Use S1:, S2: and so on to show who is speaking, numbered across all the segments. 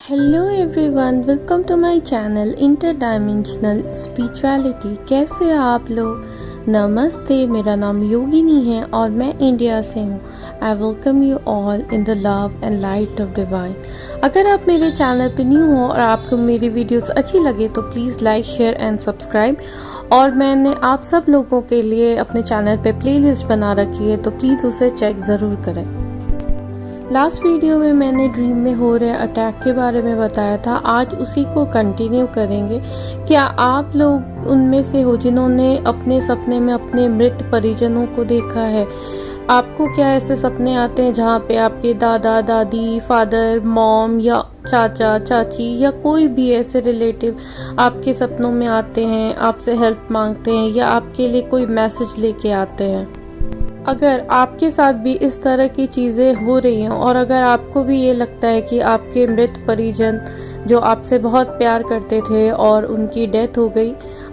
S1: Hello everyone, welcome to my channel interdimensional spirituality. कैसे हैं आप लोग? नमस्ते, मेरा नाम योगिनी है और मैं इंडिया से हूँ। I welcome you all in the love and light of divine. अगर आप मेरे चैनल पे न्यू हो और आपको मेरी वीडियोस अच्छी लगे तो please like, share and subscribe. और मैंने आप सब लोगों के लिए अपने चैनल पे प्लेलिस्ट बना रखी है, तो प्लीज़ उसे चेक ज़रूर करें। लास्ट वीडियो में मैंने ड्रीम में हो रहे अटैक के बारे में बताया था, आज उसी को कंटिन्यू करेंगे। क्या आप लोग उनमें से हो जिन्होंने अपने सपने में अपने मृत परिजनों को देखा है? आपको क्या ऐसे सपने आते हैं जहाँ पे आपके दादा दादी, फादर, मॉम या चाचा चाची या कोई भी ऐसे रिलेटिव आपके सपनों में आते हैं, आपसे हेल्प मांगते हैं या आपके लिए कोई मैसेज लेके आते हैं? अगर आपके साथ भी इस तरह की चीज़ें हो रही हैं और अगर आपको भी ये लगता है कि आपके मृत परिजन जो आपसे बहुत प्यार करते थे और उनकी डेथ हो गई,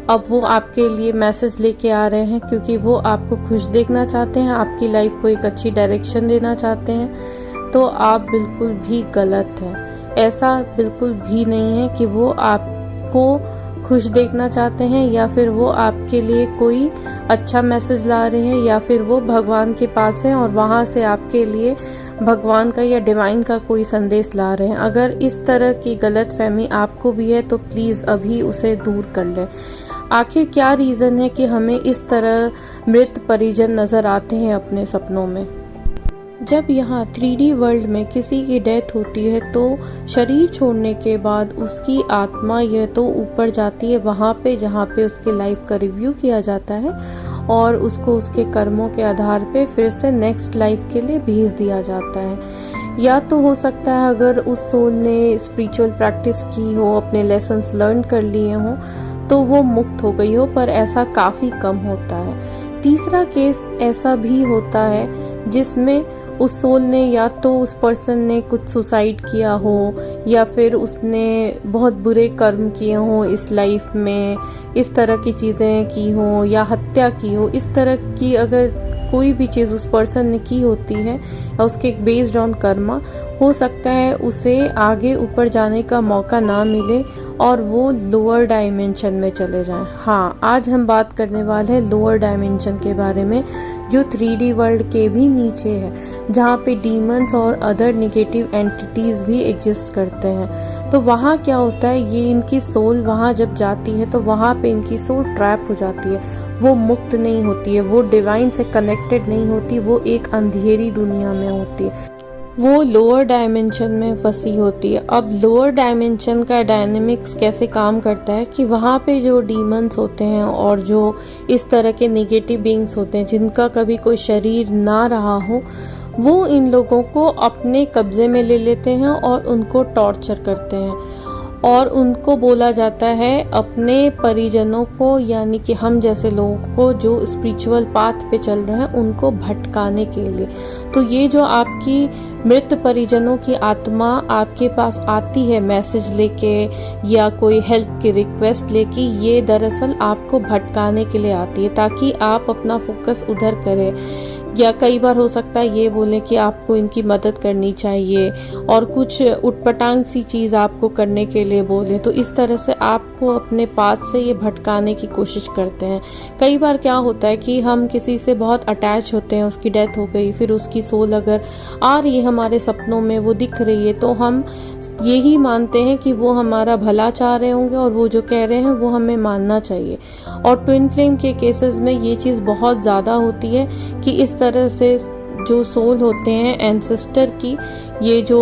S1: अब वो आपके लिए मैसेज लेके आ रहे हैं क्योंकि वो आपको खुश देखना चाहते हैं, आपकी लाइफ को एक अच्छी डायरेक्शन देना चाहते हैं, तो आप बिल्कुल भी गलत हैं। ऐसा बिल्कुल भी नहीं है कि वो आपको खुश देखना चाहते हैं या फिर वो आपके लिए कोई अच्छा मैसेज ला रहे हैं या फिर वो भगवान के पास हैं और वहाँ से आपके लिए भगवान का या डिवाइन का कोई संदेश ला रहे हैं। अगर इस तरह की गलतफहमी आपको भी है तो प्लीज़ अभी उसे दूर कर लें। आखिर क्या रीज़न है कि हमें इस तरह मृत परिजन नज़र आते हैं अपने सपनों में? जब यहाँ 3D वर्ल्ड में किसी की डेथ होती है तो शरीर छोड़ने के बाद उसकी आत्मा यह तो ऊपर जाती है वहाँ पे जहाँ पे उसके लाइफ का रिव्यू किया जाता है और उसको उसके कर्मों के आधार पे फिर से नेक्स्ट लाइफ के लिए भेज दिया जाता है। या तो हो सकता है अगर उस सोल ने स्पिरिचुअल प्रैक्टिस की हो, अपने लेसन्स लर्न कर लिए हों तो वो मुक्त हो गई हो, पर ऐसा काफ़ी कम होता है। तीसरा केस ऐसा भी होता है जिसमें उस सोल ने या तो उस पर्सन ने कुछ सुसाइड किया हो या फिर उसने बहुत बुरे कर्म किए हों इस लाइफ में, इस तरह की चीज़ें की हों या हत्या की हो। इस तरह की अगर कोई भी चीज़ उस पर्सन ने की होती है या उसके बेस्ड ऑन कर्मा, हो सकता है उसे आगे ऊपर जाने का मौका ना मिले और वो लोअर डायमेंशन में चले जाएं। हाँ, आज हम बात करने वाले हैं लोअर डायमेंशन के बारे में जो 3D वर्ल्ड के भी नीचे है, जहाँ पे डीमंस और अदर नेगेटिव एंटिटीज़ भी एग्जिस्ट करते हैं। तो वहाँ क्या होता है, ये इनकी सोल वहाँ जब जाती है तो वहाँ पे इनकी सोल ट्रैप हो जाती है, वो मुक्त नहीं होती है, वो डिवाइन से कनेक्टेड नहीं होती, वो एक अंधेरी दुनिया में होती है, वो लोअर डायमेंशन में फंसी होती है। अब लोअर डायमेंशन का डायनेमिक्स कैसे काम करता है कि वहाँ पे जो डीमंस होते हैं और जो इस तरह के नेगेटिव बीइंग्स होते हैं जिनका कभी कोई शरीर ना रहा हो, वो इन लोगों को अपने कब्जे में ले लेते हैं और उनको टॉर्चर करते हैं और उनको बोला जाता है अपने परिजनों को, यानी कि हम जैसे लोगों को जो स्पिरिचुअल पाथ पे चल रहे हैं उनको भटकाने के लिए। तो ये जो आपकी मृत परिजनों की आत्मा आपके पास आती है मैसेज लेके या कोई हेल्प की रिक्वेस्ट लेके, ये दरअसल आपको भटकाने के लिए आती है ताकि आप अपना फोकस उधर करें। या कई बार हो सकता है ये बोले कि आपको इनकी मदद करनी चाहिए और कुछ उटपटांग सी चीज़ आपको करने के लिए बोले, तो इस तरह से आपको अपने पाथ से ये भटकाने की कोशिश करते हैं। कई बार क्या होता है कि हम किसी से बहुत अटैच होते हैं, उसकी डेथ हो गई, फिर उसकी सोल अगर आ रही है हमारे सपनों में, वो दिख रही है, तो हम यही मानते हैं कि वो हमारा भला चाह रहे होंगे और वो जो कह रहे हैं वो हमें मानना चाहिए। और ट्विन फ्लेम के केसेस में ये चीज़ बहुत ज़्यादा होती है कि इस तरह से जो सोल होते हैं एंसेस्टर की, ये जो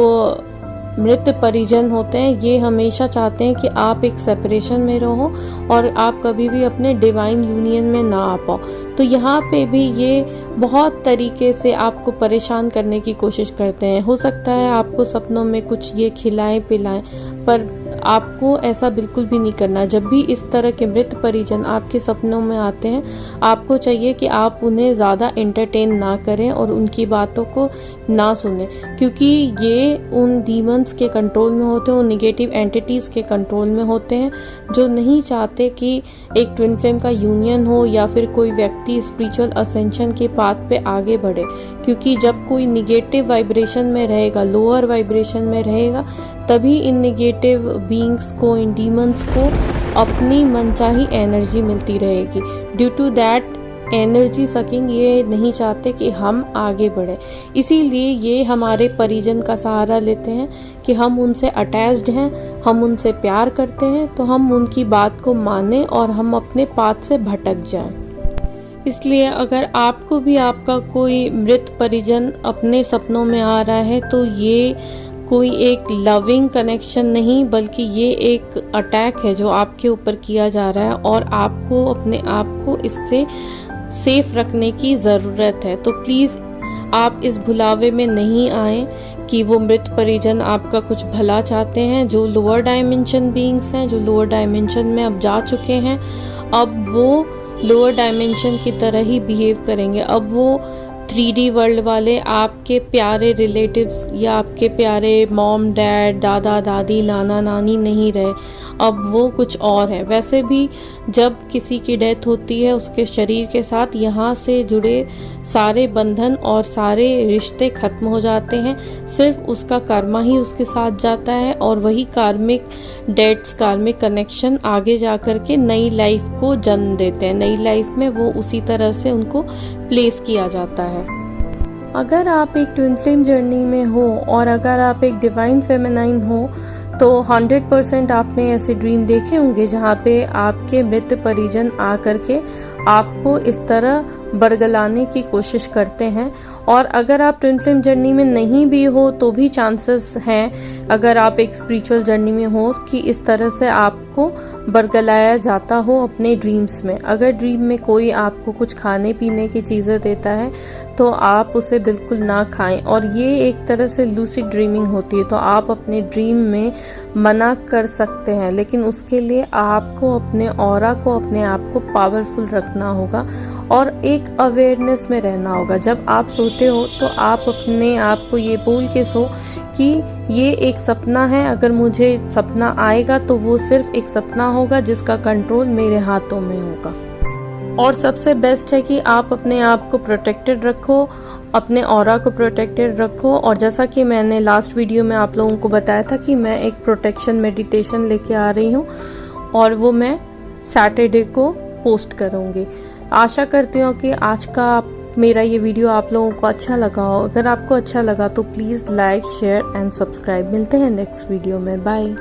S1: मृत परिजन होते हैं, ये हमेशा चाहते हैं कि आप एक सेपरेशन में रहो और आप कभी भी अपने डिवाइन यूनियन में ना आ पाओ। तो यहाँ पे भी ये बहुत तरीके से आपको परेशान करने की कोशिश करते हैं। हो सकता है आपको सपनों में कुछ ये खिलाएं पिलाएं, पर आपको ऐसा बिल्कुल भी नहीं करना। जब भी इस तरह के मृत परिजन आपके सपनों में आते हैं, आपको चाहिए कि आप उन्हें ज़्यादा एंटरटेन ना करें और उनकी बातों को ना सुनें, क्योंकि ये उन डीमंस के कंट्रोल में होते हैं, उन नेगेटिव एंटिटीज़ के कंट्रोल में होते हैं जो नहीं चाहते कि एक ट्विन फ्लेम का यूनियन हो या फिर कोई व्यक्ति स्पिरिचुअल असेंशन के पाथ पे आगे बढ़े। क्योंकि जब कोई निगेटिव वाइब्रेशन में रहेगा, लोअर वाइब्रेशन में रहेगा, तभी इन नेगेटिव बीइंग्स को, इन डीमंस को अपनी मनचाही एनर्जी मिलती रहेगी। Due to that energy sucking ये नहीं चाहते कि हम आगे बढ़े, इसीलिए ये हमारे परिजन का सहारा लेते हैं कि हम उनसे अटैच्ड हैं, हम उनसे प्यार करते हैं, तो हम उनकी बात को माने और हम अपने पाथ से भटक जाएं। इसलिए अगर आपको भी आपका कोई मृत परिजन अपने सपनों में आ रहा है तो ये कोई एक लविंग कनेक्शन नहीं, बल्कि ये एक अटैक है जो आपके ऊपर किया जा रहा है और आपको अपने आप को इससे सेफ रखने की ज़रूरत है। तो प्लीज़ आप इस भुलावे में नहीं आएं कि वो मृत परिजन आपका कुछ भला चाहते हैं। जो लोअर डायमेंशन बीइंग्स हैं, जो लोअर डायमेंशन में अब जा चुके हैं, अब वो लोअर डायमेंशन की तरह ही बिहेव करेंगे। अब वो 3D वर्ल्ड वाले आपके प्यारे रिलेटिव्स या आपके प्यारे मॉम डैड, दादा दादी, नाना नानी नहीं रहे, अब वो कुछ और है। वैसे भी जब किसी की डेथ होती है, उसके शरीर के साथ यहाँ से जुड़े सारे बंधन और सारे रिश्ते खत्म हो जाते हैं। सिर्फ उसका कर्मा ही उसके साथ जाता है और वही कार्मिक डेट्स, कार्मिक कनेक्शन आगे जा कर के नई लाइफ को जन्म देते हैं। नई लाइफ में वो उसी तरह से उनको प्लेस किया जाता है। अगर आप एक ट्विन फ्लेम जर्नी में हो और अगर आप एक डिवाइन फेमिनाइन हो तो 100% आपने ऐसे ड्रीम देखे होंगे जहाँ पे आपके मृत परिजन आ करके आपको इस तरह बरगलाने की कोशिश करते हैं। और अगर आप ट्विन फ्लेम जर्नी में नहीं भी हो तो भी चांसेस हैं, अगर आप एक स्पिरिचुअल जर्नी में हो, कि इस तरह से आपको बरगलाया जाता हो अपने ड्रीम्स में। अगर ड्रीम में कोई आपको कुछ खाने पीने की चीज़ें देता है तो आप उसे बिल्कुल ना खाएं। और ये एक तरह से लूसिड ड्रीमिंग होती है, तो आप अपने ड्रीम में मना कर सकते हैं, लेकिन उसके लिए आपको अपने ऑरा को, अपने आप को पावरफुल रखना होगा और एक अवेयरनेस में रहना होगा। जब आप सोते हो तो आप अपने आप को ये बोल के सो कि ये एक सपना है, अगर मुझे सपना आएगा तो वो सिर्फ एक सपना होगा जिसका कंट्रोल मेरे हाथों में होगा। और सबसे बेस्ट है कि आप अपने आप को प्रोटेक्टेड रखो, अपने ऑरा को प्रोटेक्टेड रखो। और जैसा कि मैंने लास्ट वीडियो में आप लोगों को बताया था कि मैं एक प्रोटेक्शन मेडिटेशन लेके आ रही हूँ और वो मैं सैटरडे को पोस्ट करूँगी। आशा करती हूँ कि आज का मेरा ये वीडियो आप लोगों को अच्छा लगा हो। अगर आपको अच्छा लगा तो please like, share and subscribe. मिलते हैं नेक्स्ट वीडियो में। बाय।